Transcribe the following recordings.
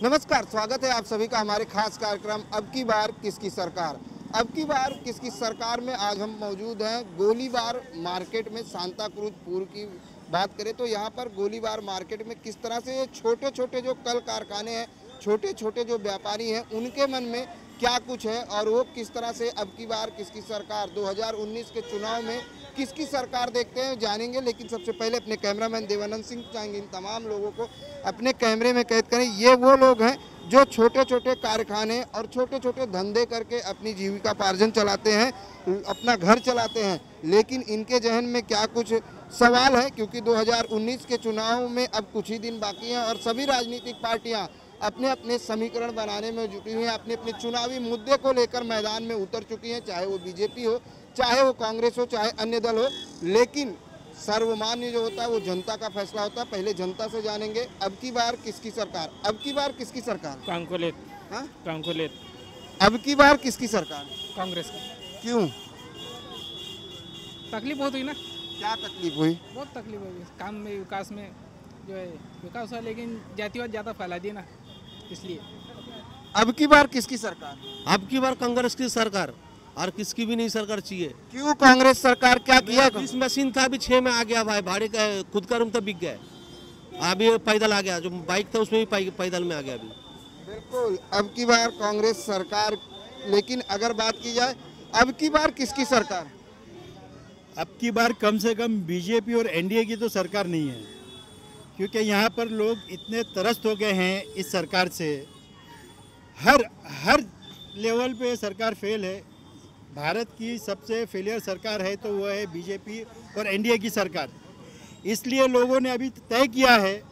नमस्कार, स्वागत है आप सभी का हमारे खास कार्यक्रम अब की बार किसकी सरकार। अब की बार किसकी सरकार में आज हम मौजूद हैं गोलीबार मार्केट में। सांता क्रूज पूर्व की बात करें तो यहाँ पर गोलीबार मार्केट में किस तरह से छोटे छोटे जो कल कारखाने हैं, छोटे छोटे जो व्यापारी हैं, उनके मन में क्या कुछ है और वो किस तरह से अब की बार किसकी सरकार 2019 के चुनाव में किसकी सरकार देखते हैं, जानेंगे। लेकिन सबसे पहले अपने कैमरामैन देवानंद सिंह चाहेंगे इन तमाम लोगों को अपने कैमरे में कैद करें। ये वो लोग हैं जो छोटे छोटे कारखाने और छोटे छोटे धंधे करके अपनी जीविका पार्जन चलाते हैं, अपना घर चलाते हैं। लेकिन इनके जहन में क्या कुछ सवाल है, क्योंकि 2019 के चुनाव में अब कुछ ही दिन बाकी हैं और सभी राजनीतिक पार्टियां अपने अपने समीकरण बनाने में जुटी हुई हैं, अपने अपने चुनावी मुद्दे को लेकर मैदान में उतर चुकी हैं, चाहे वो बीजेपी हो, चाहे वो कांग्रेस हो, चाहे अन्य दल हो। लेकिन सर्वमान्य जो होता है वो जनता का फैसला होता है। पहले जनता से जानेंगे अब की बार किसकी सरकार। अब की बार किसकी सरकार? कांकोलेत। हाँ, कांकोलेत। अब की बार किसकी सरकार? कांग्रेस की। क्यों? तकलीफ बहुत हुई ना। क्या तकलीफ हुई? बहुत तकलीफ हुई काम में, विकास में जो है विकास हुआ, लेकिन जातिवाद ज़्यादा फैला दिया ना, इसलिए। अब की बार किसकी सरकार? अब की बार कांग्रेस की सरकार, और किसकी भी नहीं सरकार चाहिए। क्यों कांग्रेस सरकार क्या किया? इस मशीन था अभी 6 में आ गया भाई, भाड़े का खुद का रूम तो बिक गया। अभी पैदल आ गया, जो बाइक था उसमें भी पैदल में आ गया अभी। बिल्कुल, अब की बार कांग्रेस सरकार। लेकिन अगर बात की जाए अब की बार किसकी सरकार? अब की बार कम से कम बीजेपी और एनडीए की तो सरकार नहीं है, क्योंकि यहाँ पर लोग इतने त्रस्त हो गए हैं इस सरकार से। हर लेवल पे सरकार फेल है। भारत की सबसे फेलियर सरकार है तो वो है बीजेपी और एनडीए की सरकार। इसलिए लोगों ने अभी तय किया है,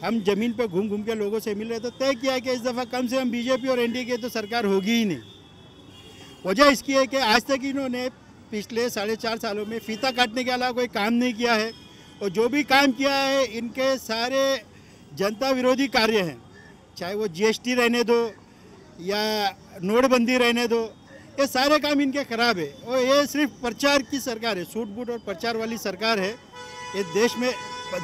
हम ज़मीन पे घूम घूम के लोगों से मिल रहे तो तय किया है कि इस दफ़ा कम से कम बीजेपी और एनडीए की तो सरकार होगी ही नहीं। वजह इसकी है कि आज तक इन्होंने पिछले 4.5 सालों में फीता काटने के अलावा कोई काम नहीं किया है, और जो भी काम किया है इनके सारे जनता विरोधी कार्य हैं। चाहे वो जीएसटी रहने दो या नोटबंदी रहने दो, ये सारे काम इनके खराब है। और ये सिर्फ प्रचार की सरकार है, सूट बूट और प्रचार वाली सरकार है। ये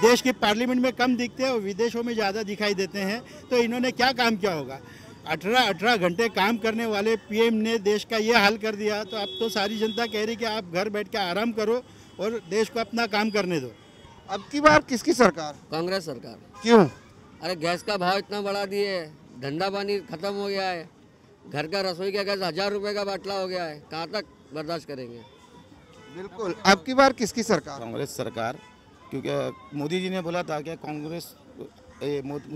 देश की पार्लियामेंट में कम दिखते हैं और विदेशों में ज़्यादा दिखाई देते हैं। तो इन्होंने क्या काम किया होगा? 18 घंटे काम करने वाले पीएम ने देश का ये हाल कर दिया। तो अब तो सारी जनता कह रही कि आप घर बैठ के आराम करो और देश को अपना काम करने दो। अब की बार किसकी सरकार? कांग्रेस सरकार। क्यों? अरे गैस का भाव इतना बढ़ा दिए, धंधा पानी खत्म हो गया है, घर का रसोई का गैस 1000 रुपये का बाटला हो गया है, कहाँ तक बर्दाश्त करेंगे। बिल्कुल, अब की बार किसकी सरकार? कांग्रेस सरकार, क्योंकि मोदी जी ने बोला था कि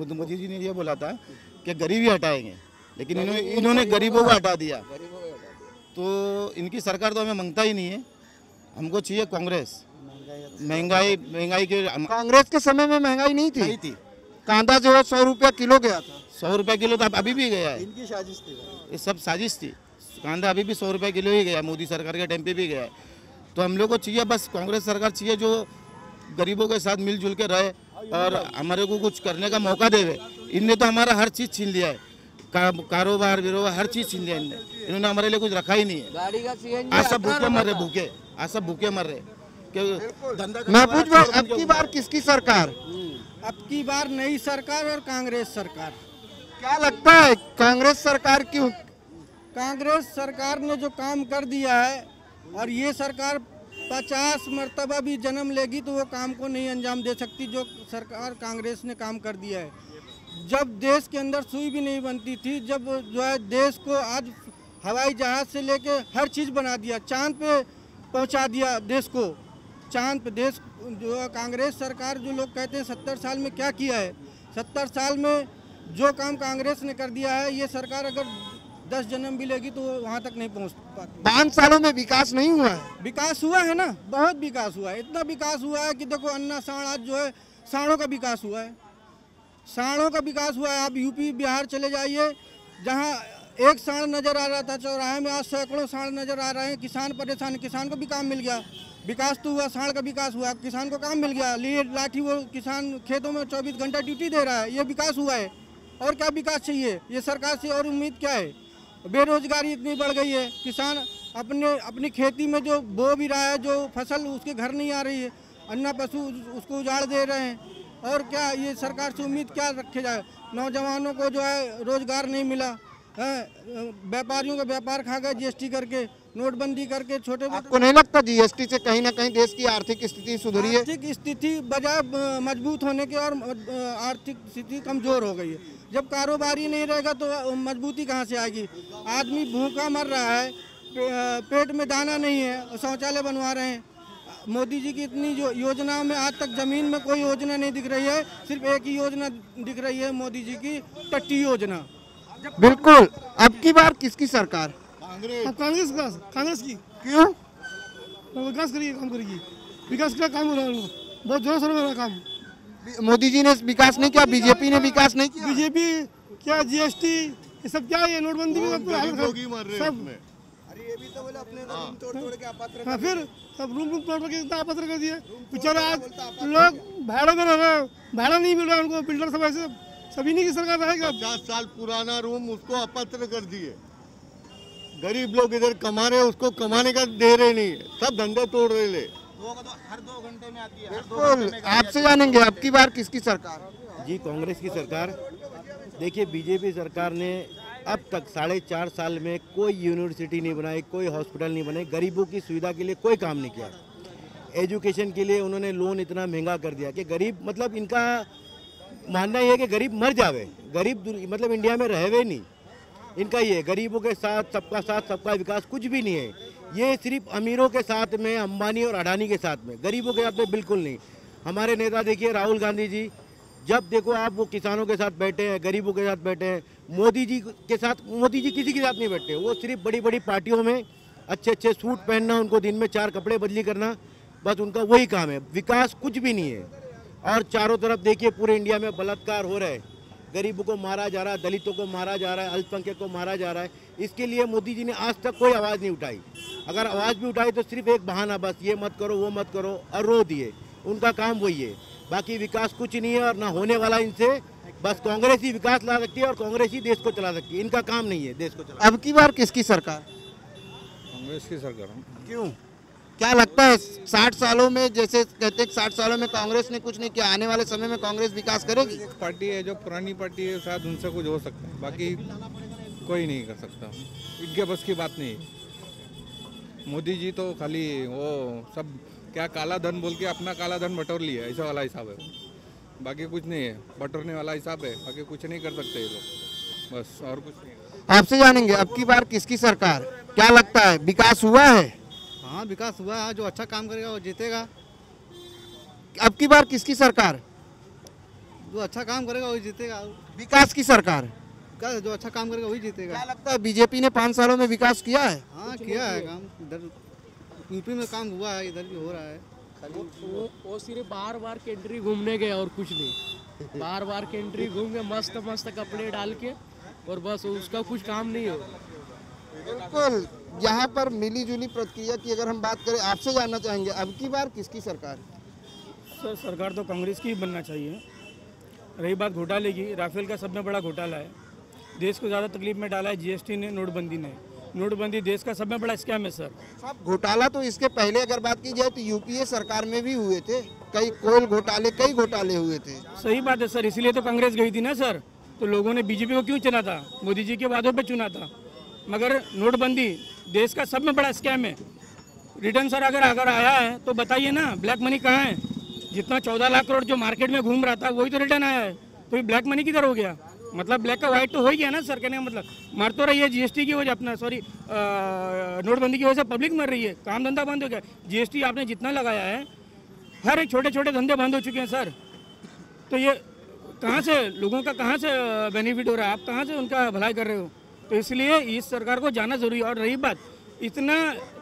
मोदी जी ने ये बोला था कि गरीबी हटाएंगे, लेकिन इन्होंने गरीबों को हटा दिया। तो इनकी सरकार तो हमें मांगता ही नहीं है, हमको चाहिए कांग्रेस। महंगाई के कांग्रेस के समय में महंगाई नहीं थी। कांदा जो है 100 रुपया किलो गया था। 100 रुपये किलो तो अभी भी गया है। इनकी साजिश थी, ये सब साजिश थी। कांदा अभी भी 100 रुपये किलो ही गया, मोदी सरकार के टाइम पे भी गया है। तो हम लोग को चाहिए बस कांग्रेस सरकार चाहिए जो गरीबों के साथ मिलजुल के रहे और हमारे को कुछ करने का मौका देवे। इनने तो हमारा हर चीज़ छीन लिया है, कारोबार विरोबार हर चीज़ छीन लिया इन्होंने हमारे लिए कुछ रखा ही नहीं है। गाड़ी का सीएनजी आज सब भूखे मर रहे, भूखे आज सब भूखे मर रहे। मैं पूछ रहा हूं, अब की बार किसकी सरकार? अब की बार नई सरकार और कांग्रेस सरकार। क्या लगता है कांग्रेस सरकार क्यों? कांग्रेस सरकार ने जो काम कर दिया है, और ये सरकार 50 मरतबा भी जन्म लेगी तो वो काम को नहीं अंजाम दे सकती जो सरकार कांग्रेस ने काम कर दिया है। जब देश के अंदर सुई भी नहीं बनती थी, जब जो है देश को आज हवाई जहाज से लेके हर चीज़ बना दिया, चांद पे पहुंचा दिया देश को। चांद पे देश जो कांग्रेस सरकार, जो लोग कहते हैं 70 साल में क्या किया है, 70 साल में जो काम कांग्रेस ने कर दिया है, ये सरकार अगर 10 जन्म भी लेगी तो वहाँ तक नहीं पहुँच पाती। 5 सालों में विकास नहीं हुआ है। विकास हुआ है ना, बहुत विकास हुआ है। इतना विकास हुआ है कि देखो अन्ना साण, आज जो है साणों का विकास हुआ है, साणों का विकास हुआ है। आप यूपी बिहार चले जाइए, जहाँ एक साण नज़र आ रहा था चौराहे में, आज सैकड़ों साण नज़र आ रहे हैं। किसान परेशान, किसान को भी काम मिल गया। विकास तो हुआ, साण का विकास हुआ, किसान को काम मिल गया। लिए लाठी, वो किसान खेतों में 24 घंटा ड्यूटी दे रहा है, ये विकास हुआ है। और क्या विकास चाहिए ये सरकार से? और उम्मीद क्या है? बेरोजगारी इतनी बढ़ गई है, किसान अपनी खेती में जो बो भी रहा है, जो फसल उसके घर नहीं आ रही है, अन्ना पशु उसको उजाड़ दे रहे हैं। और क्या ये सरकार से उम्मीद क्या रखे जाए? नौजवानों को जो है रोजगार नहीं मिला है, व्यापारियों का व्यापार खा गए जीएसटी करके, नोटबंदी करके, छोटे आपको नहीं लगता जीएसटी से कहीं ना कहीं देश की आर्थिक स्थिति सुधरी है? आर्थिक स्थिति बजाय मजबूत होने के और आर्थिक स्थिति कमजोर हो गई है। जब कारोबारी नहीं रहेगा तो मजबूती कहाँ से आएगी? आदमी भूखा मर रहा है, पेट में दाना नहीं है, शौचालय बनवा रहे हैं। मोदी जी की इतनी जो योजनाओं में आज तक जमीन में कोई योजना नहीं दिख रही है, सिर्फ एक ही योजना दिख रही है, मोदी जी की टट्टी योजना। बिल्कुल। अब की बार किसकी सरकार? कांग्रेस की। क्यों? विकास करिए, काम करेगी, विकास का काम हो रहा है, बहुत जोरों शोरों में हो रहा है काम। मोदी जी ने विकास नहीं किया, बीजेपी ने विकास नहीं किया। बीजेपी क्या, जीएसटी ये सब क्या है, नोटबंदी में सब अरे ये भी तो बोले अपने रूम तोड़ के अपात्र। हाँ, फिर सब रूम तोड़ के इतना अपात्र कर दिए बेचारे। आज लोग भाड़े में रह रहे हैं, भाड़ा नहीं मिल रहा है उनको, बिल्डर सब ऐसे सभी नहीं की सरकार रहेगा। 50 साल पुराना रूम उसको अपात्र कर दिए। गरीब लोग इधर कमा रहे, उसको कमाने का दे रहे नहीं है, सब धंधे तोड़ रहे ले। हर 2 घंटे में आती है। बिल्कुल। आपसे जानेंगे अब की बार किसकी सरकार? जी कांग्रेस की सरकार। देखिए बीजेपी सरकार ने अब तक 4.5 साल में कोई यूनिवर्सिटी नहीं बनाई, कोई हॉस्पिटल नहीं बनाई, गरीबों की सुविधा के लिए कोई काम नहीं किया। एजुकेशन के लिए उन्होंने लोन इतना महंगा कर दिया कि गरीब, मतलब इनका मानना ये है कि गरीब मर जावे, गरीब मतलब इंडिया में रहवे नहीं। इनका ये गरीबों के साथ सबका विकास कुछ भी नहीं है। ये सिर्फ अमीरों के साथ में, अंबानी और अडानी के साथ में, गरीबों के साथ में बिल्कुल नहीं। हमारे नेता देखिए राहुल गांधी जी, जब देखो आप वो किसानों के साथ बैठे हैं, गरीबों के साथ बैठे हैं। मोदी जी के साथ, मोदी जी किसी के साथ नहीं बैठते, वो सिर्फ बड़ी बड़ी पार्टियों में अच्छे सूट पहनना, उनको दिन में 4 कपड़े बदली करना, बस उनका वही काम है। विकास कुछ भी नहीं है। और चारों तरफ देखिए पूरे इंडिया में बलात्कार हो रहा है, गरीबों को मारा जा रहा है, दलितों को मारा जा रहा है, अल्पसंख्यक को मारा जा रहा है। इसके लिए मोदी जी ने आज तक कोई आवाज़ नहीं उठाई। अगर आवाज़ भी उठाई तो सिर्फ एक बहाना, बस ये मत करो वो मत करो, और रो दिए। उनका काम वही है, बाकी विकास कुछ नहीं है और ना होने वाला इनसे। बस कांग्रेस ही विकास ला सकती है और कांग्रेस ही देश को चला सकती है, इनका काम नहीं है देश को चला। अब की बार किसकी सरकार? कांग्रेस की सरकार। क्यों? क्या लगता है 60 सालों में, जैसे कहते हैं 60 सालों में कांग्रेस ने कुछ नहीं किया, आने वाले समय में कांग्रेस विकास करेगी? एक पार्टी है जो पुरानी पार्टी है, शायद उनसे कुछ हो सकता है, बाकी कोई नहीं कर सकता। इनके बस की बात नहीं। मोदी जी तो खाली वो सब क्या काला धन बोल के अपना काला धन बटोर लिया, ऐसा वाला हिसाब है, बाकी कुछ नहीं है। बटोरने वाला हिसाब है, बाकी कुछ नहीं कर सकते ये लोग, बस और कुछ नहीं। आपसे जानेंगे अब की बार किसकी सरकार? क्या लगता है विकास हुआ है? हाँ विकास हुआ है, जो अच्छा काम करेगा वो जीतेगा। अब की बार किसकी सरकार? जो अच्छा काम करेगा वही जीतेगा। विकास की सरकार। जो अच्छा काम करेगा वही जीतेगा। क्या लगता है बीजेपी ने 5 सालों में विकास किया है? हाँ किया है काम, इधर यूपी में काम हुआ है, इधर भी हो रहा है। वो सिर्फ बार कंट्री घूमने गए और कुछ नहीं, बार कंट्री घूम के मस्त कपड़े डाल के, और बस उसका कुछ काम नहीं हो। बिल्कुल। यहाँ पर मिली जुली प्रतिक्रिया की अगर हम बात करें, आपसे जानना चाहेंगे अब की बार किसकी सरकार? सर सरकार तो कांग्रेस की ही बनना चाहिए। रही बात घोटाले की, राफेल का सब में बड़ा घोटाला है, देश को ज़्यादा तकलीफ में डाला है जीएसटी ने, नोटबंदी ने। नोटबंदी देश का सब में बड़ा स्कैम है सर। सब घोटाला तो इसके पहले अगर बात की जाए तो यूपीए सरकार में भी हुए थे, कई कोल घोटाले, कई घोटाले हुए थे। सही बात है सर, इसीलिए तो कांग्रेस गई थी ना सर। तो लोगों ने बीजेपी को क्यों चुना था? मोदी जी के वादों पे चुना था। मगर नोटबंदी देश का सब में बड़ा स्कैम है। रिटर्न सर अगर आया है तो बताइए ना, ब्लैक मनी कहाँ है? जितना 14 लाख करोड़ जो मार्केट में घूम रहा था वही तो रिटर्न आया है, तो ये ब्लैक मनी किधर हो गया? मतलब ब्लैक का व्हाइट तो हो ही गया ना सर, कहने का मतलब। मर तो रही है जीएसटी की वजह, अपना सॉरी नोटबंदी की वजह से पब्लिक मर रही है, काम धंधा बंद हो गया। जीएसटी आपने जितना लगाया है, हर एक छोटे छोटे धंधे बंद हो चुके हैं सर। तो ये कहाँ से लोगों का कहाँ से बेनिफिट हो रहा है? आप कहाँ से उनका भलाई कर रहे हो? तो इसलिए इस सरकार को जाना जरूरी है। और रही बात, इतना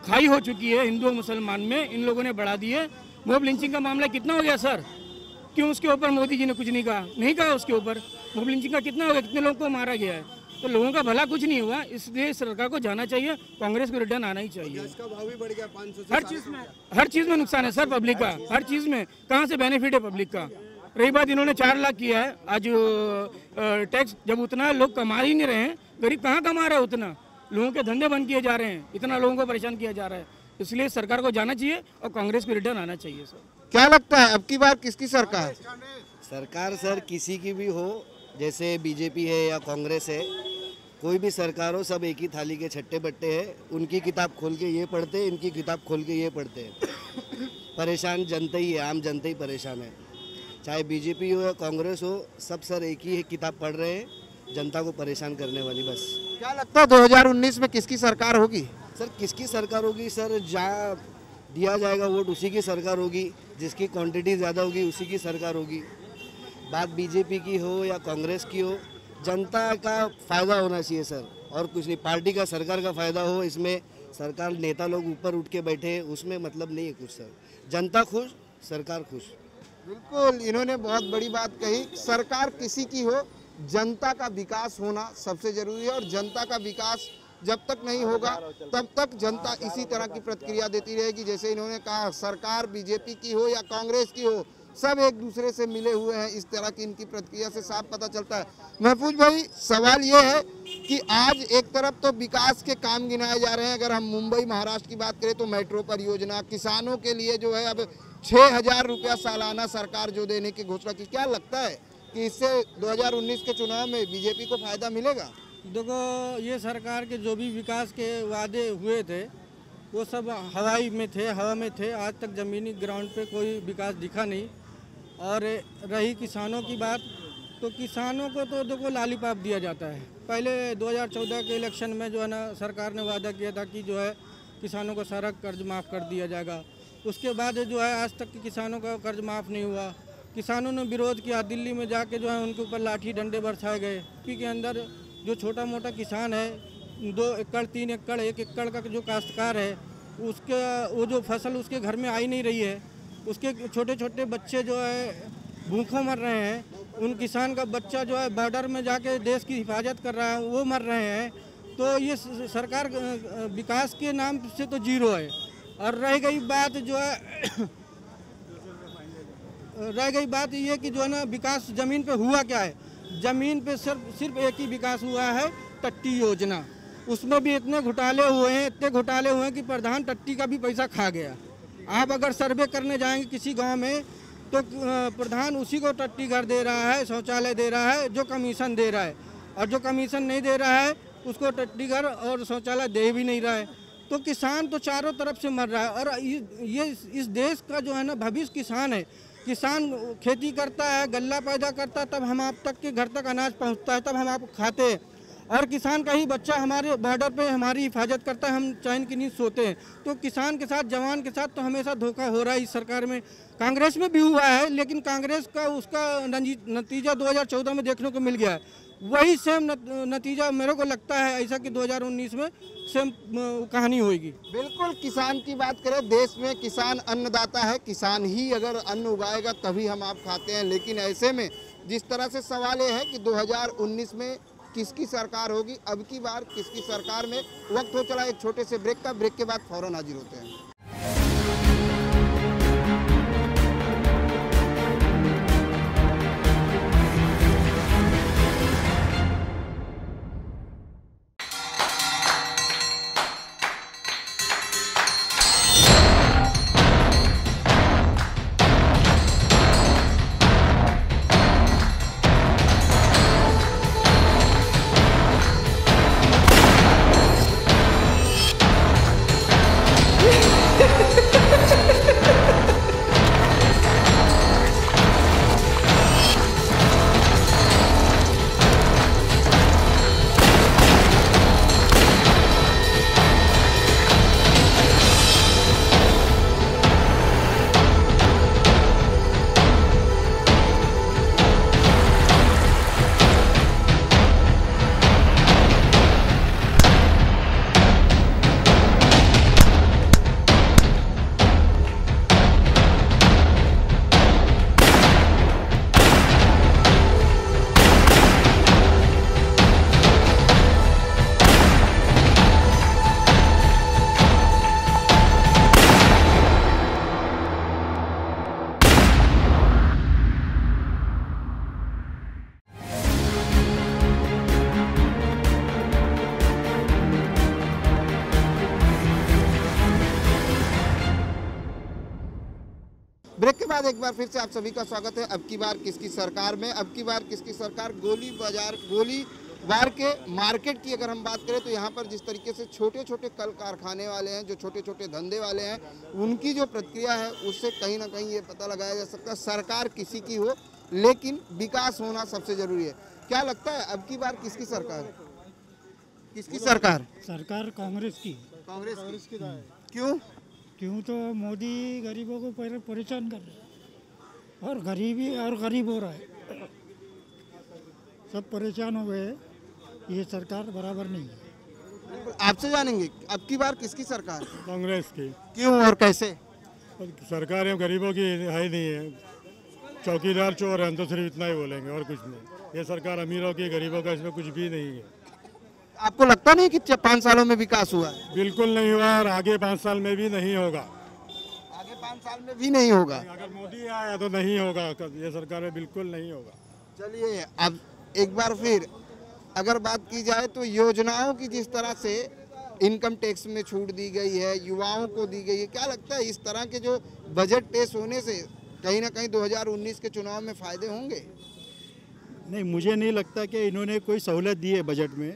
खाई हो चुकी है हिंदू मुसलमान में, इन लोगों ने बढ़ा दी है। मॉब लिंचिंग का मामला कितना हो गया सर? क्यों उसके ऊपर मोदी जी ने कुछ नहीं कहा? नहीं कहा उसके ऊपर। मॉब लिंचिंग का कितना हो गया, कितने लोगों को मारा गया है? तो लोगों का भला कुछ नहीं हुआ, इसलिए सरकार को जाना चाहिए, कांग्रेस को रिटर्न आना ही चाहिए। इसका भाव भी बढ़ गया 500 हर चीज़ में नुकसान है सर पब्लिक का, हर चीज़ में। कहाँ से बेनिफिट है पब्लिक का? रही बात, इन्होंने 4 लाख किया है आज टैक्स, जब उतना लोग कमा ही नहीं रहे हैं, गरीब कहाँ कमा रहे हैं उतना? लोगों के धंधे बंद किए जा रहे हैं, इतना लोगों को परेशान किया जा रहा है। इसलिए सरकार को जाना चाहिए और कांग्रेस को रिटर्न आना चाहिए सर। क्या लगता है अब की बार किसकी सरकार? सरकार सर किसी की भी हो, जैसे बीजेपी है या कांग्रेस है, कोई भी सरकार हो, सब एक ही थाली के छट्टे बट्टे हैं। उनकी किताब खोल के ये पढ़ते हैं, इनकी किताब खोल के ये पढ़ते हैं। परेशान जनता ही है, आम जनता ही परेशान है। चाहे बीजेपी हो या कांग्रेस हो, सब सर एक ही किताब पढ़ रहे हैं, जनता को परेशान करने वाली बस। क्या लगता है 2019 में किसकी सरकार होगी? सर किसकी सरकार होगी सर, जहाँ दिया जाएगा वोट उसी की सरकार होगी, जिसकी क्वांटिटी ज़्यादा होगी उसी की सरकार होगी। बात बीजेपी की हो या कांग्रेस की हो, जनता का फ़ायदा होना चाहिए सर, और कुछ नहीं। पार्टी का, सरकार का फ़ायदा हो, इसमें सरकार नेता लोग ऊपर उठ के बैठे, उसमें मतलब नहीं है कुछ सर। जनता खुश, सरकार खुश। बिल्कुल, इन्होंने बहुत बड़ी बात कही। सरकार किसी की हो, जनता का विकास होना सबसे जरूरी है, और जनता का विकास जब तक नहीं होगा तब तक जनता इसी तरह की प्रतिक्रिया देती रहेगी। जैसे इन्होंने कहा, सरकार बीजेपी की हो या कांग्रेस की हो, सब एक दूसरे से मिले हुए हैं। इस तरह की इनकी प्रतिक्रिया से साफ पता चलता है। महफूज भाई, सवाल ये है कि आज एक तरफ तो विकास के काम गिनाए जा रहे हैं। अगर हम मुंबई महाराष्ट्र की बात करें तो मेट्रो परियोजना, किसानों के लिए जो है अब 6,000 रुपया सालाना सरकार जो देने की घोषणा की, क्या लगता है कि इससे 2019 के चुनाव में बीजेपी को फायदा मिलेगा? देखो, ये सरकार के जो भी विकास के वादे हुए थे वो सब हवा में थे। आज तक ज़मीनी ग्राउंड पे कोई विकास दिखा नहीं। और रही किसानों की बात, तो किसानों को तो देखो लॉलीपॉप दिया जाता है। पहले 2014 के इलेक्शन में जो है ना, सरकार ने वादा किया था कि जो है किसानों को सारा कर्ज माफ़ कर दिया जाएगा। उसके बाद जो है आज तक किसानों का कर्ज माफ़ नहीं हुआ। किसानों ने विरोध किया, दिल्ली में जाके जो है उनके ऊपर लाठी डंडे बरसाए गए। यूपी के अंदर जो छोटा मोटा किसान है, 2 एकड़ 3 एकड़ 1 एकड़ का जो काश्तकार है, उसके वो जो फसल उसके घर में आई नहीं रही है, उसके छोटे छोटे बच्चे जो है भूखों मर रहे हैं। उन किसान का बच्चा जो है बॉर्डर में जाके देश की हिफाजत कर रहा है, वो मर रहे हैं। तो ये सरकार विकास के नाम से तो जीरो है। और रह गई बात जो है ये कि जो है ना, विकास ज़मीन पे हुआ क्या है? ज़मीन पे सिर्फ एक ही विकास हुआ है, टट्टी योजना। उसमें भी इतने घोटाले हुए हैं कि प्रधान टट्टी का भी पैसा खा गया। आप अगर सर्वे करने जाएंगे किसी गांव में तो प्रधान उसी को टट्टी घर दे रहा है, शौचालय दे रहा है जो कमीशन दे रहा है, और जो कमीशन नहीं दे रहा है उसको टट्टी घर और शौचालय दे भी नहीं रहा है। तो किसान तो चारों तरफ से मर रहा है। और ये इस देश का जो है ना भविष्य किसान है। किसान खेती करता है, गल्ला पैदा करता है, तब हम आप तक के घर तक अनाज पहुंचता है, तब हम आप खाते हैं। और किसान का ही बच्चा हमारे बॉर्डर पे हमारी हिफाजत करता है, हम चैन की नींद सोते हैं। तो किसान के साथ, जवान के साथ तो हमेशा धोखा हो रहा है इस सरकार में। कांग्रेस में भी हुआ है, लेकिन कांग्रेस का उसका नतीजा 2014 में देखने को मिल गया है। वही सेम नतीजा मेरे को लगता है ऐसा कि 2019 में सेम कहानी होगी। बिल्कुल, किसान की बात करें, देश में किसान अन्नदाता है। किसान ही अगर अन्न उगाएगा तभी हम आप खाते हैं। लेकिन ऐसे में जिस तरह से सवाल ये है कि 2019 में किसकी सरकार होगी, अब की बार किसकी सरकार में। वक्त हो चला एक छोटे से ब्रेक का। ब्रेक के बाद फौरन हाजिर होते हैं। बाद एक बार फिर से आप सभी का स्वागत है अब की बार किसकी सरकार में। अब की बार किसकी सरकार, गोलीबार के मार्केट की अगर हम बात करें तो यहाँ पर जिस तरीके से छोटे छोटे कल कारखाने वाले हैं, जो छोटे छोटे धंधे वाले हैं, उनकी जो प्रतिक्रिया है उससे कहीं ना कहीं ये पता लगाया जा सकता है सरकार किसी की हो लेकिन विकास होना सबसे जरूरी है। क्या लगता है अब की बार किसकी सरकार, किसकी सरकार? सरकार कांग्रेस की। कांग्रेस की। क्यों? क्यों तो मोदी गरीबों को परेशान कर रहा है और गरीब हो रहा है, सब परेशान हो गए। ये सरकार बराबर नहीं है। आपसे जानेंगे अब की बार किसकी सरकार? कांग्रेस की। क्यों और कैसे? सरकार है गरीबों की है नहीं है, चौकीदार चोर हैं तो सिर्फ इतना ही बोलेंगे और कुछ नहीं। ये सरकार अमीरों की, गरीबों का इसमें कुछ भी नहीं है। आपको लगता नहीं कि 5 सालों में विकास हुआ है? बिल्कुल नहीं हुआ और आगे 5 साल में भी नहीं होगा। आगे 5 साल में भी नहीं होगा? अगर मोदी आया तो नहीं होगा, ये सरकार में बिल्कुल नहीं होगा। चलिए अब एक बार फिर अगर बात की जाए तो योजनाओं की जिस तरह से इनकम टैक्स में छूट दी गई है, युवाओं को दी गई है, क्या लगता है इस तरह के जो बजट पेश होने से कहीं ना कहीं 2019 के चुनाव में फायदे होंगे? नहीं, मुझे नहीं लगता कि इन्होंने कोई सहूलत दी है बजट में।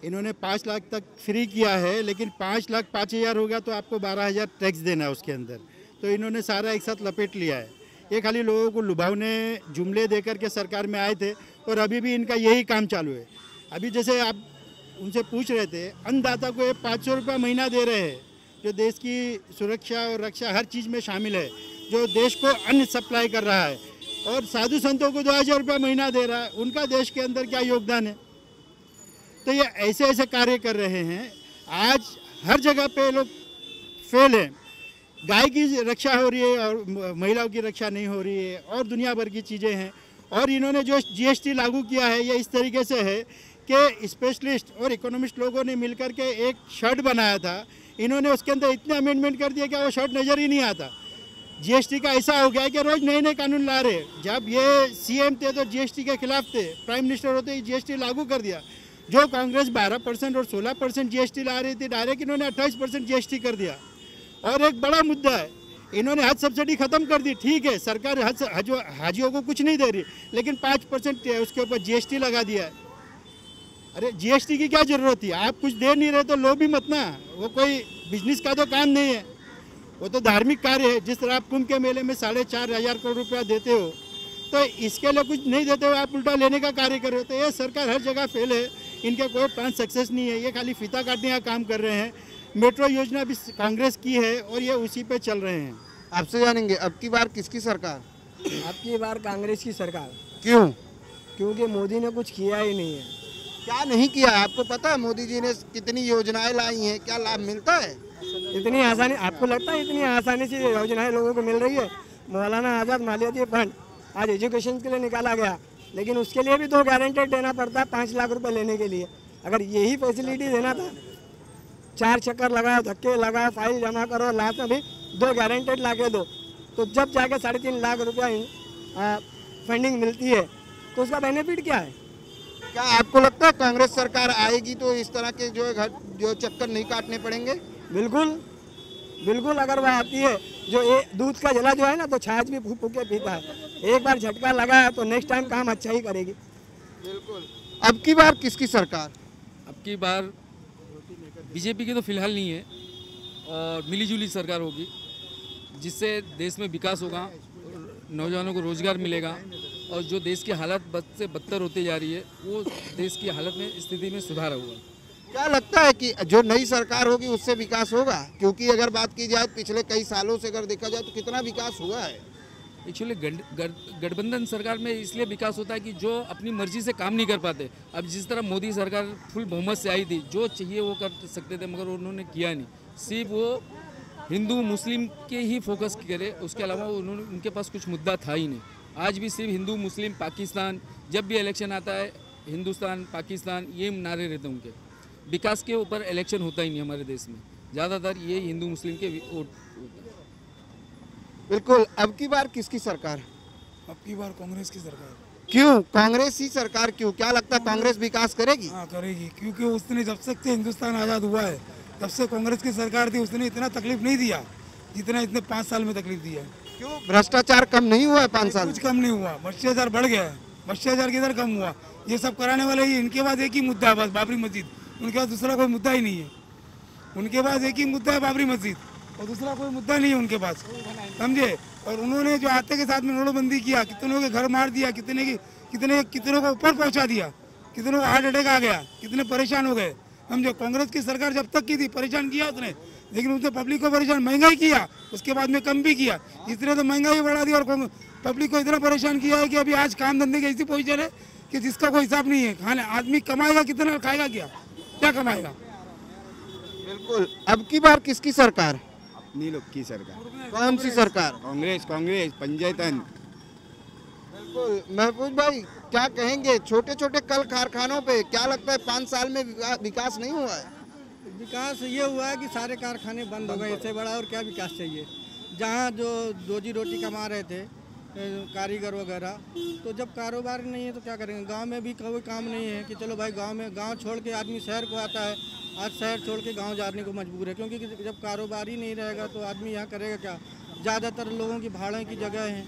इन्होंने 5 लाख तक फ्री किया है, लेकिन 5 लाख 5,000 हो गया तो आपको 12,000 टैक्स देना है उसके अंदर। तो इन्होंने सारा एक साथ लपेट लिया है। ये खाली लोगों को लुभावने जुमले देकर के सरकार में आए थे और अभी भी इनका यही काम चालू है। अभी जैसे आप उनसे पूछ रहे थे, अन्नदाता को ये 500 रुपये महीना दे रहे हैं, जो देश की सुरक्षा और रक्षा हर चीज़ में शामिल है, जो देश को अन्न सप्लाई कर रहा है, और साधु संतों को 2,000 रुपये महीना दे रहा है। उनका देश के अंदर क्या योगदान है? तो ये ऐसे ऐसे कार्य कर रहे हैं। आज हर जगह पे लोग फेल हैं। गाय की रक्षा हो रही है और महिलाओं की रक्षा नहीं हो रही है, और दुनिया भर की चीज़ें हैं। और इन्होंने जो GST लागू किया है ये इस तरीके से है कि स्पेशलिस्ट और इकोनॉमिस्ट लोगों ने मिलकर के एक शर्ट बनाया था, इन्होंने उसके अंदर इतने अमेंडमेंट कर दिया कि वो शर्ट नज़र ही नहीं आता। GST का ऐसा हो गया है कि रोज़ नए नए कानून ला रहे। जब ये CM थे तो GST के खिलाफ थे, प्राइम मिनिस्टर होते ही GST लागू कर दिया। जो कांग्रेस 12% और 16% GST ला रही थी, डायरेक्ट इन्होंने 28% GST कर दिया। और एक बड़ा मुद्दा है, इन्होंने हज सब्सिडी ख़त्म कर दी। ठीक है, सरकार हाजियों को कुछ नहीं दे रही, लेकिन 5% उसके ऊपर GST लगा दिया है। अरे GST की क्या ज़रूरत थी? आप कुछ दे नहीं रहे तो लो भी मत ना। वो कोई बिजनेस का तो काम नहीं है, वो तो धार्मिक कार्य है। जिस तरह आप कुंभ के मेले में 4,500 करोड़ रुपया देते हो, तो इसके लिए कुछ नहीं देते हो, आप उल्टा लेने का कार्य कर रहे हो। तो ये सरकार हर जगह फेल है, इनका कोई प्लान सक्सेस नहीं है। ये खाली फीता काटने का काम कर रहे हैं। मेट्रो योजना भी कांग्रेस की है और ये उसी पे चल रहे हैं। आपसे जानेंगे अब की बार किसकी सरकार? अब की बार कांग्रेस की सरकार। क्यों? क्योंकि मोदी ने कुछ किया ही नहीं है। क्या नहीं किया? आपको पता है मोदी जी ने कितनी योजनाएं लाई हैं, क्या लाभ मिलता है? इतनी आसानी, आपको लगता है इतनी आसानी से योजनाएं लोगों को मिल रही है? मौलाना आज़ाद मालियाती फंड आज एजुकेशन के लिए निकाला गया, लेकिन उसके लिए भी 2 गारंटेड देना पड़ता है 5 लाख रुपए लेने के लिए। अगर यही फैसिलिटी देना था, 4 चक्कर लगाओ, धक्के लगाओ, फाइल जमा करो, लास्ट में भी 2 गारंटेड ला के दो, तो जब जाके 3.5 लाख रुपया फंडिंग मिलती है तो उसका बेनिफिट क्या है? क्या आपको लगता है कांग्रेस सरकार आएगी तो इस तरह के जो चक्कर नहीं काटने पड़ेंगे? बिल्कुल बिल्कुल, अगर वह आती है, जो ये दूध का जला जो है ना, तो छाछ भी फूक फूक के पीता है। एक बार झटका लगा तो नेक्स्ट टाइम काम अच्छा ही करेगी। बिल्कुल। अब की बार किसकी सरकार? अब की बार बीजेपी की तो फिलहाल नहीं है, और मिलीजुली सरकार होगी, जिससे देश में विकास होगा, नौजवानों को रोजगार मिलेगा, और जो देश की हालत बद से बदतर होती जा रही है, वो देश की हालत में, स्थिति में सुधार होगा। क्या लगता है कि जो नई सरकार होगी उससे विकास होगा? क्योंकि अगर बात की जाए पिछले कई सालों से अगर देखा जाए तो कितना विकास हुआ है। एक्चुअली गठबंधन सरकार में इसलिए विकास होता है कि जो अपनी मर्जी से काम नहीं कर पाते। अब जिस तरह मोदी सरकार फुल बहुमत से आई थी, जो चाहिए वो कर सकते थे, मगर उन्होंने किया नहीं। सिर्फ वो हिंदू मुस्लिम के ही फोकस करे, उसके अलावा उनके पास कुछ मुद्दा था ही नहीं। आज भी सिर्फ हिंदू मुस्लिम पाकिस्तान, जब भी इलेक्शन आता है हिंदुस्तान पाकिस्तान, ये नारे रहते हैं उनके। विकास के ऊपर इलेक्शन होता ही नहीं हमारे देश में, ज़्यादातर ये हिंदू मुस्लिम के वोट होता है। बिल्कुल। अब की बार किसकी सरकार? अब की बार कांग्रेस की सरकार। क्यों कांग्रेस ही सरकार? क्यों? क्या लगता है कांग्रेस विकास करेगी? हाँ करेगी, क्योंकि उसने जब से हिंदुस्तान आज़ाद हुआ है तब से कांग्रेस की सरकार थी, उसने इतना तकलीफ नहीं दिया जितना इतने 5 साल में तकलीफ दिया है। क्यों भ्रष्टाचार कम नहीं हुआ है 5 साल? कुछ कम नहीं हुआ, भ्रष्टाचार बढ़ गया है। भ्रष्टाचार किधर कम हुआ? ये सब कराने वाले ही, इनके पास एक ही मुद्दा है बस, बाबरी मस्जिद। उनके पास दूसरा कोई मुद्दा ही नहीं है। उनके पास एक ही मुद्दा है बाबरी मस्जिद, और दूसरा कोई मुद्दा नहीं है उनके पास, समझे। और उन्होंने जो आते के साथ में नोटबंदी किया, कितनों के घर मार दिया, कितनों को ऊपर पहुंचा दिया, कितनों को हार्ट अटैक आ गया, कितने परेशान हो गए, समझे। कांग्रेस की सरकार जब तक की थी परेशान किया उसने, लेकिन उसने पब्लिक को परेशान, महंगाई किया, उसके बाद में कम भी किया। इसने तो महंगाई बढ़ा दी और पब्लिक को इतना परेशान किया है कि अभी आज काम धंधे की ऐसी पोजीशन है कि जिसका कोई हिसाब नहीं है। खाने आदमी कमाएगा कितना, खाएगा क्या कमाएगा। बिल्कुल। अब की बार किसकी सरकार? अपनी लोग की सरकार। कौन सी सरकार? कांग्रेस पंचायतन। बिल्कुल। महफूज भाई क्या कहेंगे, छोटे छोटे कल कारखानों पे क्या लगता है 5 साल में विकास नहीं हुआ है? विकास ये हुआ है कि सारे कारखाने बंद हो गए, इससे बड़ा और क्या विकास चाहिए। जहाँ जो रोजी रोटी कमा रहे थे कारीगर वगैरह, तो जब कारोबार नहीं है तो क्या करेंगे। गांव में भी कोई काम नहीं है कि चलो भाई गांव छोड़ के आदमी शहर को आता है, आज शहर छोड़ के गांव जाने को मजबूर है, क्योंकि जब कारोबार ही नहीं रहेगा तो आदमी यहाँ करेगा क्या। ज़्यादातर लोगों की भाड़े की जगह है,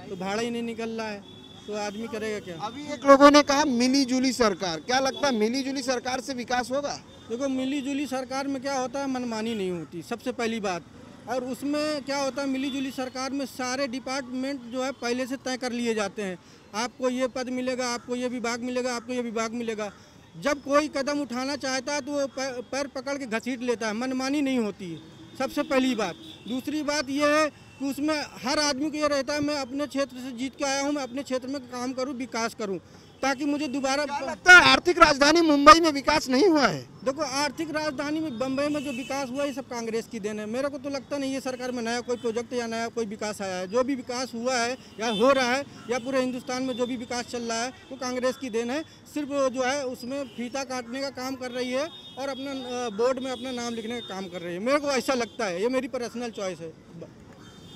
तो भाड़ा ही नहीं निकल रहा है, तो आदमी करेगा क्या। अभी एक लोगों ने कहा मिली जुली सरकार, क्या लगता है मिली जुली सरकार से विकास होगा? देखो मिली जुली सरकार में क्या होता है, मनमानी नहीं होती सबसे पहली बात। और उसमें क्या होता है, मिली जुली सरकार में सारे डिपार्टमेंट जो है पहले से तय कर लिए जाते हैं। आपको ये पद मिलेगा, आपको ये विभाग मिलेगा, आपको ये विभाग मिलेगा। जब कोई कदम उठाना चाहता है तो वो पैर पकड़ के घसीट लेता है, मनमानी नहीं होती है, सबसे पहली बात। दूसरी बात ये है कि उसमें हर आदमी को ये रहता है मैं अपने क्षेत्र से जीत के आया हूँ, मैं अपने क्षेत्र में काम करूँ, विकास करूँ, ताकि मुझे दोबारा। लगता है आर्थिक राजधानी मुंबई में विकास नहीं हुआ है? देखो आर्थिक राजधानी में बम्बई में जो विकास हुआ है ये सब कांग्रेस की देन है। मेरे को तो लगता नहीं ये सरकार में नया कोई प्रोजेक्ट या नया कोई विकास आया है। जो भी विकास हुआ है या हो रहा है या पूरे हिंदुस्तान में जो भी विकास चल रहा है वो कांग्रेस की देन है। सिर्फ जो है उसमें फीता काटने का काम कर रही है और अपना बोर्ड में अपना नाम लिखने का काम कर रही है। मेरे को ऐसा लगता है, ये मेरी पर्सनल चॉइस है।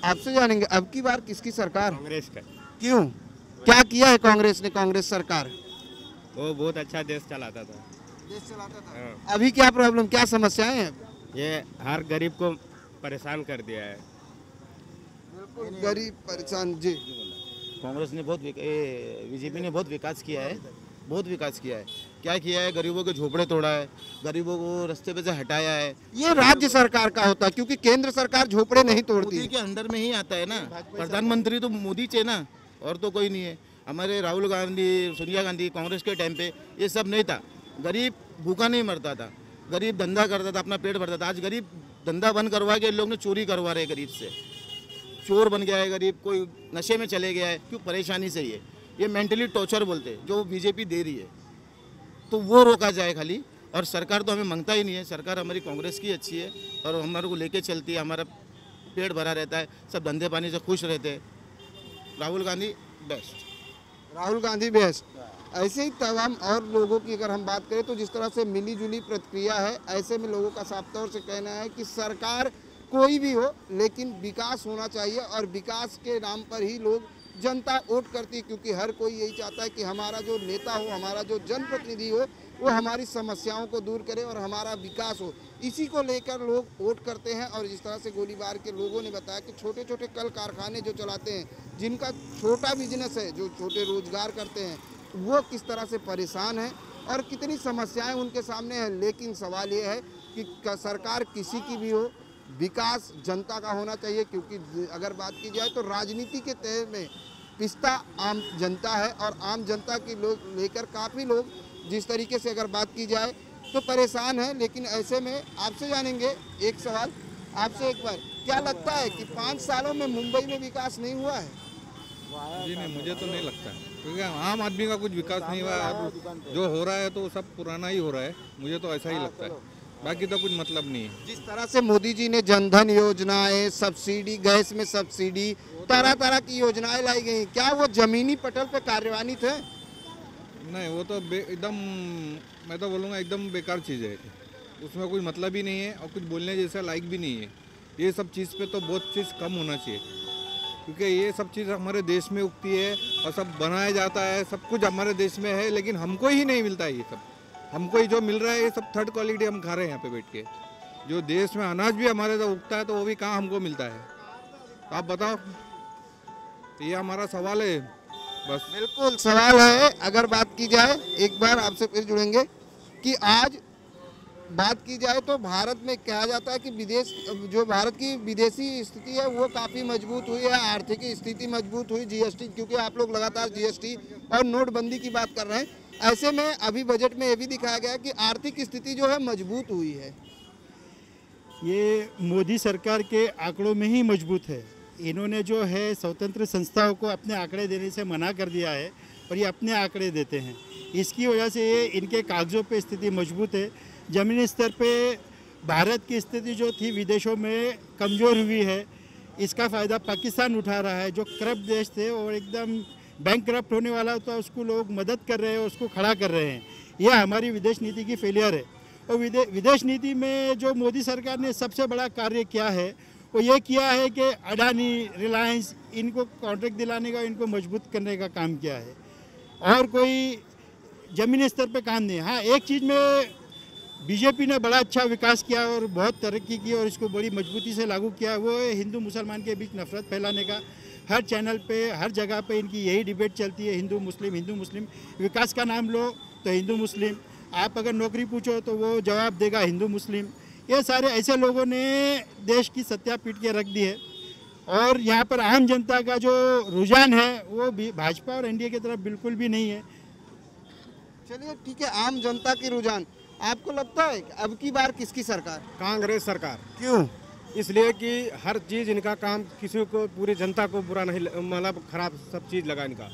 आपसे जानेंगे अब की बार किसकी सरकार? कांग्रेस का। क्यों, क्या किया है कांग्रेस ने? कांग्रेस सरकार वो बहुत अच्छा देश चलाता था। देश चलाता था। अभी क्या प्रॉब्लम, क्या समस्याएं हैं? ये हर गरीब को परेशान कर दिया है। बिल्कुल गरीब परेशान। जी कांग्रेस ने बीजेपी ने बहुत विकास किया है, बहुत विकास किया है। क्या किया है, गरीबों के झोपड़े तोड़ा है, गरीबों को रास्ते पे से हटाया है। ये राज्य सरकार का होता है क्योंकि केंद्र सरकार झोपड़े नहीं तोड़ती। मोदी के अंडर में ही आता है ना, प्रधानमंत्री तो मोदी चे ना, और तो कोई नहीं है। हमारे राहुल गांधी, सोनिया गांधी, कांग्रेस के टाइम पे ये सब नहीं था। गरीब भूखा नहीं मरता था, गरीब धंधा करता था, अपना पेट भरता था। आज गरीब धंधा बंद करवा के लोग ने चोरी करवा रहे, गरीब से चोर बन गया है गरीब, कोई नशे में चले गया है। क्यों? परेशानी से ये मेंटली टॉर्चर बोलते हैं जो बीजेपी दे रही है, तो वो रोका जाए खाली। और सरकार तो हमें मांगता ही नहीं है, सरकार हमारी कांग्रेस की अच्छी है और हमारे को लेके चलती है, हमारा पेट भरा रहता है, सब धंधे पानी से खुश रहते हैं। राहुल गांधी बेस्ट। राहुल गांधी बेस्ट। ऐसे ही तमाम और लोगों की अगर हम बात करें तो जिस तरह से मिली जुली प्रतिक्रिया है, ऐसे में लोगों का साफ तौर से कहना है कि सरकार कोई भी हो लेकिन विकास होना चाहिए और विकास के नाम पर ही लोग जनता वोट करती है, क्योंकि हर कोई यही चाहता है कि हमारा जो नेता हो, हमारा जो जनप्रतिनिधि हो, वो हमारी समस्याओं को दूर करे और हमारा विकास हो। इसी को लेकर लोग वोट करते हैं। और जिस तरह से गोलीबार के लोगों ने बताया कि छोटे छोटे कल कारखाने जो चलाते हैं, जिनका छोटा बिजनेस है, जो छोटे रोजगार करते हैं, वो किस तरह से परेशान हैं और कितनी समस्याएं उनके सामने हैं। लेकिन सवाल ये है कि सरकार किसी की भी हो, विकास जनता का होना चाहिए, क्योंकि अगर बात की जाए तो राजनीति के तय में पिस्ता आम जनता है और आम जनता की लोग लेकर काफ़ी लोग जिस तरीके से अगर बात की जाए तो परेशान है। लेकिन ऐसे में आपसे जानेंगे एक सवाल आपसे एक बार, क्या लगता है कि 5 सालों में मुंबई में विकास नहीं हुआ है? जी नहीं, मुझे तो नहीं लगता, क्योंकि आम आदमी का कुछ विकास नहीं हुआ है। जो हो रहा है तो सब पुराना ही हो रहा है, मुझे तो ऐसा ही लगता है, बाकी तो कुछ मतलब नहीं है। जिस तरह से मोदी जी ने जनधन योजनाएं, सब्सिडी, गैस में सब्सिडी, तरह तरह की योजनाएं लाई गई, क्या वो जमीनी पटल पे कार्यान्वित है? नहीं, वो तो एकदम, मैं तो बोलूँगा एकदम बेकार चीज़ है, उसमें कोई मतलब ही नहीं है और कुछ बोलने जैसा लायक भी नहीं है। ये सब चीज़ पे तो बहुत चीज़ कम होना चाहिए, क्योंकि ये सब चीज़ हमारे देश में उगती है और सब बनाया जाता है, सब कुछ हमारे देश में है, लेकिन हमको ही नहीं मिलता है। ये सब हमको ही जो मिल रहा है ये सब थर्ड क्वालिटी हम खा रहे हैं यहाँ पे बैठ के। जो देश में अनाज भी हमारे तो उगता है तो वो भी कहाँ हमको मिलता है, आप बताओ। ये हमारा सवाल है बस। बिल्कुल सवाल है। अगर बात की जाए, एक बार आपसे फिर जुड़ेंगे कि आज बात की जाए तो भारत में कहा जाता है कि जो भारत की विदेशी स्थिति है वो काफ़ी मजबूत हुई है, आर्थिक स्थिति मजबूत हुई, जीएसटी, क्योंकि आप लोग लगातार जीएसटी और नोटबंदी की बात कर रहे हैं। ऐसे में अभी बजट में ये भी दिखाया गया कि आर्थिक स्थिति जो है मजबूत हुई है। ये मोदी सरकार के आंकड़ों में ही मजबूत है। इन्होंने जो है स्वतंत्र संस्थाओं को अपने आंकड़े देने से मना कर दिया है और ये अपने आंकड़े देते हैं। इसकी वजह से ये इनके कागज़ों पे स्थिति मजबूत है। ज़मीनी स्तर पे भारत की स्थिति जो थी विदेशों में कमज़ोर हुई है, इसका फ़ायदा पाकिस्तान उठा रहा है। जो करप्ट देश थे और एकदम बैंक करप्ट होने वाला तो उसको लोग मदद कर रहे हैं, उसको खड़ा कर रहे हैं। यह हमारी विदेश नीति की फेलियर है। और विदेश नीति में जो मोदी सरकार ने सबसे बड़ा कार्य किया है वो ये किया है कि अडानी, रिलायंस, इनको कॉन्ट्रैक्ट दिलाने का, इनको मजबूत करने का काम किया है और कोई ज़मीनी स्तर पे काम नहीं। हाँ, एक चीज़ में बीजेपी ने बड़ा अच्छा विकास किया और बहुत तरक्की की और इसको बड़ी मजबूती से लागू किया, वो है हिंदू मुसलमान के बीच नफरत फैलाने का। हर चैनल पे, हर जगह पे इनकी यही डिबेट चलती है, हिंदू मुस्लिम। विकास का नाम लो तो हिंदू मुस्लिम, आप अगर नौकरी पूछो तो वो जवाब देगा हिंदू मुस्लिम। ये सारे ऐसे लोगों ने देश की सत्या पीट के रख दी है और यहाँ पर आम जनता का जो रुझान है वो भी भाजपा और एनडीए की तरफ बिल्कुल भी नहीं है। चलिए ठीक है, आम जनता की रुझान, आपको लगता है कि अब की बार किसकी सरकार? कांग्रेस सरकार। क्यों? इसलिए कि हर चीज़ इनका काम किसी को, पूरी जनता को बुरा नहीं, मतलब खराब सब चीज़ लगा इनका।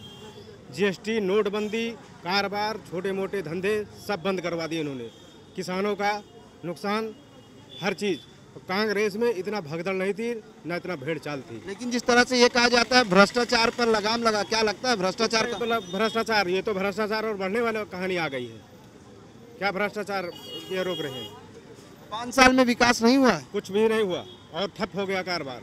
जीएसटी, नोटबंदी, कारोबार, छोटे मोटे धंधे सब बंद करवा दिए इन्होंने। किसानों का नुकसान, हर चीज़। कांग्रेस में इतना भगदड़ नहीं थी, न इतना भेड़ चाल थी। लेकिन जिस तरह से ये कहा जाता है भ्रष्टाचार पर लगाम लगा, क्या लगता है भ्रष्टाचार का? भ्रष्टाचार, ये तो भ्रष्टाचार और बढ़ने वाली कहानी आ गई है। क्या भ्रष्टाचार ये रोक रहे हैं? 5 साल में विकास नहीं हुआ? कुछ भी नहीं हुआ और ठप हो गया कारोबार।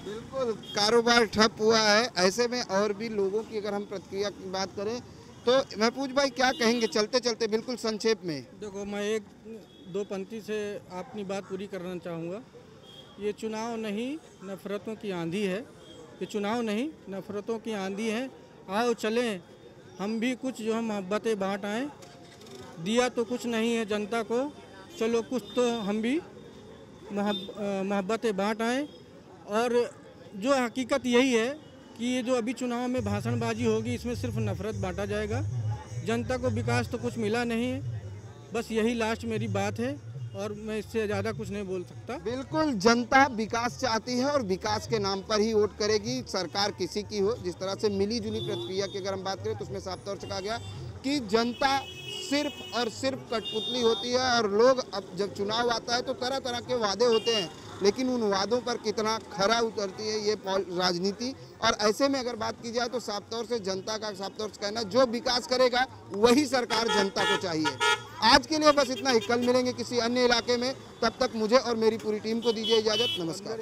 बिल्कुल, कारोबार ठप हुआ है। ऐसे में और भी लोगों की अगर हम प्रतिक्रिया की बात करें तो महफूज भाई क्या कहेंगे चलते चलते बिल्कुल संक्षेप में? देखो, मैं एक दो पंक्ति से अपनी बात पूरी करना चाहूँगा। ये चुनाव नहीं नफ़रतों की आंधी है, ये चुनाव नहीं नफ़रतों की आंधी है। आओ चलें हम भी कुछ जो है मोहब्बतें बांट आएँ। दिया तो कुछ नहीं है जनता को, चलो कुछ तो हम भी मोहब्बतें बांट आएँ। और जो हकीकत यही है कि ये जो अभी चुनाव में भाषणबाजी होगी, इसमें सिर्फ नफ़रत बांटा जाएगा। जनता को विकास तो कुछ मिला नहीं है। बस यही लास्ट मेरी बात है और मैं इससे ज़्यादा कुछ नहीं बोल सकता। बिल्कुल, जनता विकास चाहती है और विकास के नाम पर ही वोट करेगी, सरकार किसी की हो। जिस तरह से मिली जुली प्रतिक्रिया की अगर हम बात करें तो उसमें साफ तौर से कहा गया कि जनता सिर्फ और सिर्फ कठपुतली होती है और लोग अब जब चुनाव आता है तो तरह तरह के वादे होते हैं, लेकिन उन वादों पर कितना खरा उतरती है ये राजनीति। और ऐसे में अगर बात की जाए तो साफ तौर से जनता का साफ तौर से कहना, जो विकास करेगा वही सरकार जनता को चाहिए। आज के लिए बस इतना ही, कल मिलेंगे किसी अन्य इलाके में। तब तक मुझे और मेरी पूरी टीम को दीजिए इजाज़त। नमस्कार।